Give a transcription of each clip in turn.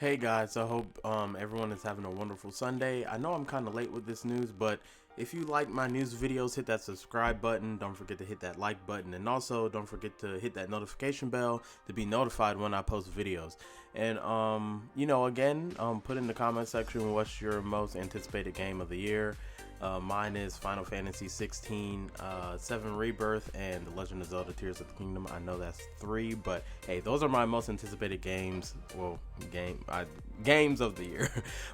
Hey guys, I hope everyone is having a wonderful Sunday. I know I'm kind of late with this news, but if you like my news videos, hit that subscribe button. Don't forget to hit that like button, and also don't forget to hit that notification bell to be notified when I post videos. And again, put in the comment section what's your most anticipated game of the year. Mine is Final Fantasy 16, 7 Rebirth, and The Legend of Zelda Tears of the Kingdom. I know that's 3, but hey, those are my most anticipated games. Well, games of the year.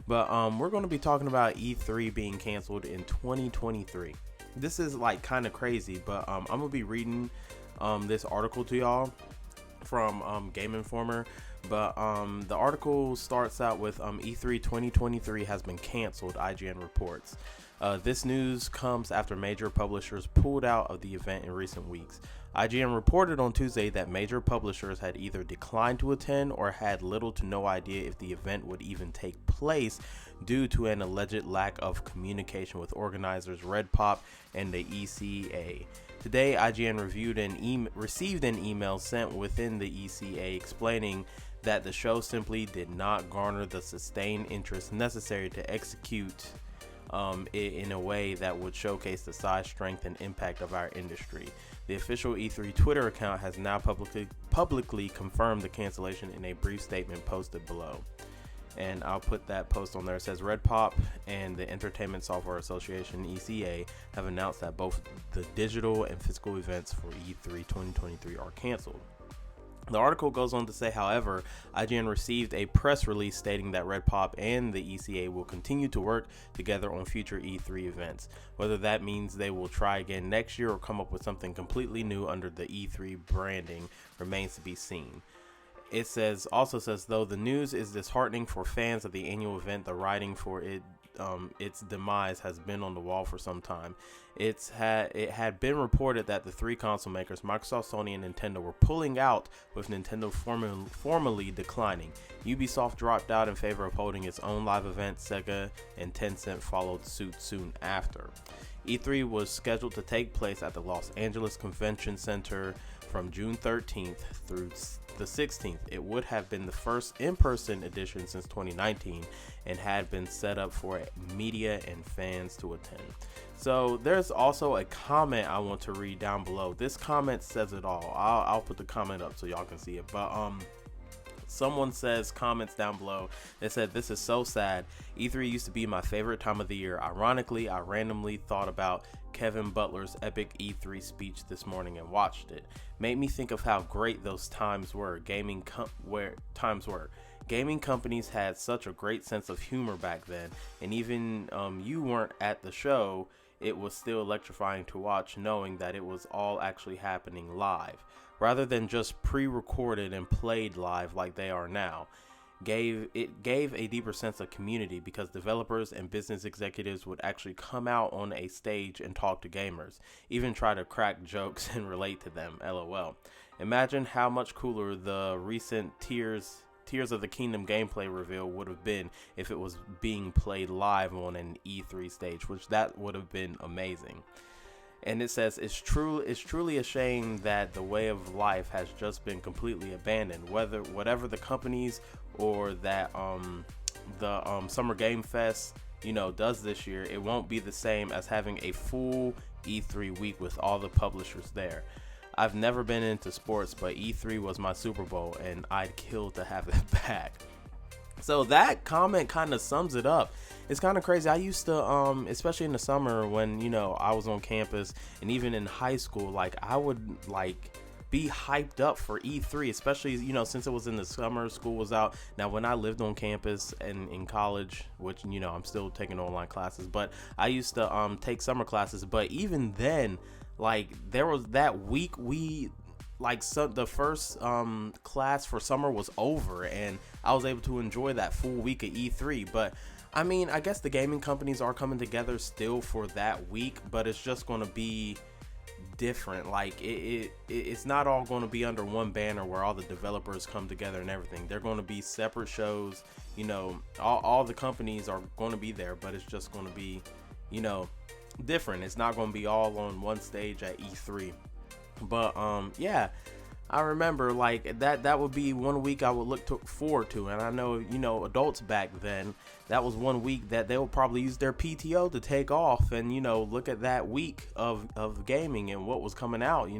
But we're going to be talking about E3 being canceled in 2023. This is like kind of crazy, but I'm going to be reading this article to y'all from Game Informer. But the article starts out with E3 2023 has been canceled, IGN reports. This news comes after major publishers pulled out of the event in recent weeks. IGN reported on Tuesday that major publishers had either declined to attend or had little to no idea if the event would even take place due to an alleged lack of communication with organizers RedPop and the ECA. Today, IGN received an email sent within the ECA explaining that the show simply did not garner the sustained interest necessary to execute it in a way that would showcase the size, strength, and impact of our industry. The official E3 Twitter account has now publicly confirmed the cancellation in a brief statement posted below. And I'll put that post on there. It says RedPop and the Entertainment Software Association (ECA) have announced that both the digital and physical events for E3 2023 are canceled. The article goes on to say, however, IGN received a press release stating that RedPop and the ECA will continue to work together on future E3 events. Whether that means they will try again next year or come up with something completely new under the E3 branding remains to be seen. It also says, though the news is disheartening for fans of the annual event, the writing for its demise has been on the wall for some time. It had been reported that the three console makers, Microsoft, Sony, and Nintendo, were pulling out, with Nintendo formally declining. Ubisoft dropped out in favor of holding its own live event. Sega and Tencent followed suit soon after. E3 was scheduled to take place at the Los Angeles Convention Center from June 13th through the 16th. It would have been the first in-person edition since 2019 and had been set up for media and fans to attend. So there's also a comment I want to read down below. This comment says it all. I'll put the comment up so y'all can see it. But someone says comments down below that said, "This is so sad. E3 used to be my favorite time of the year. Ironically, I randomly thought about Kevin Butler's epic E3 speech this morning and watched it. Made me think of how great those times were. Gaming companies had such a great sense of humor back then, and even you weren't at the show, it was still electrifying to watch, knowing that it was all actually happening live, rather than just pre-recorded and played live like they are now. It gave a deeper sense of community because developers and business executives would actually come out on a stage and talk to gamers, even try to crack jokes and relate to them, lol. Imagine how much cooler the recent Tears of the Kingdom gameplay reveal would have been if it was being played live on an E3 stage, which that would have been amazing." And it says, it's truly a shame that the way of life has just been completely abandoned. Whatever the companies or that the Summer Game Fest does this year, it won't be the same as having a full E3 week with all the publishers there. I've never been into sports, but E3 was my Super Bowl, and I'd kill to have it back. So that comment kind of sums it up. It's kind of crazy. I used to, especially in the summer when, I was on campus, and even in high school, like I would be hyped up for E3, especially, since it was in the summer, school was out. Now, when I lived on campus and in college, which, I'm still taking online classes, but I used to take summer classes. But even then, there was that week the first class for summer was over, and I was able to enjoy that full week of E3. But I mean, I guess the gaming companies are coming together still for that week, but it's just going to be different. It's not all going to be under one banner where all the developers come together and everything. They're going to be separate shows. All the companies are going to be there, but it's just going to be different. It's not going to be all on one stage at E3. But yeah, I remember like that would be one week I would forward to, and I know, adults back then, that was one week that they would probably use their PTO to take off and look at that week of gaming and what was coming out,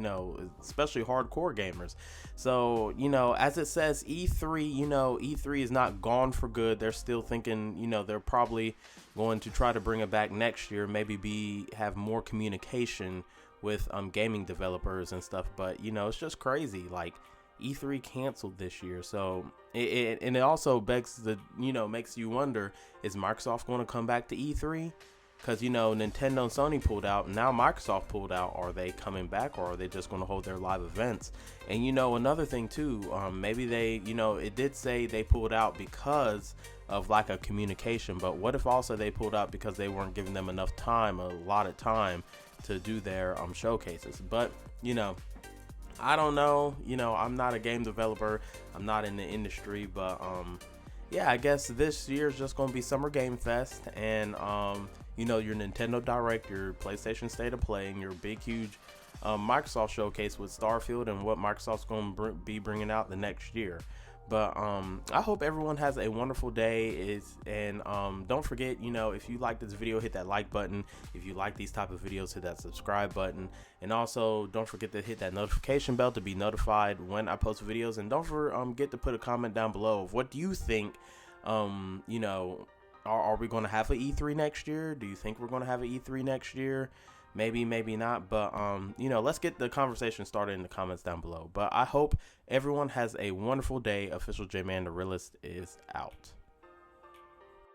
especially hardcore gamers. So as it says, E3, E3 is not gone for good. They're still thinking, they're probably going to try to bring it back next year, maybe have more communication with gaming developers and stuff. But it's just crazy, like E3 canceled this year. So it also begs the makes you wonder, is Microsoft going to come back to E3? Because Nintendo and Sony pulled out, now Microsoft pulled out. Are they coming back, or are they just going to hold their live events? And another thing too, maybe they, it did say they pulled out because of lack of communication, but what if also they pulled out because they weren't giving them enough time, a lot of time, to do their showcases? But I don't know. I'm not a game developer, I'm not in the industry, but yeah, I guess this year is just gonna be Summer Game Fest, and your Nintendo Direct, your PlayStation State of Play, and your big huge Microsoft showcase with Starfield and what Microsoft's gonna be bringing out the next year. But I hope everyone has a wonderful day. And don't forget, if you like this video, hit that like button. If you like these type of videos, hit that subscribe button. And also don't forget to hit that notification bell to be notified when I post videos. And don't forget to put a comment down below of what do you think. Are we going to have an E3 next year? Do you think we're going to have an E3 next year? Maybe, maybe not, but let's get the conversation started in the comments down below. But I hope everyone has a wonderful day. Official J Man the Realist is out.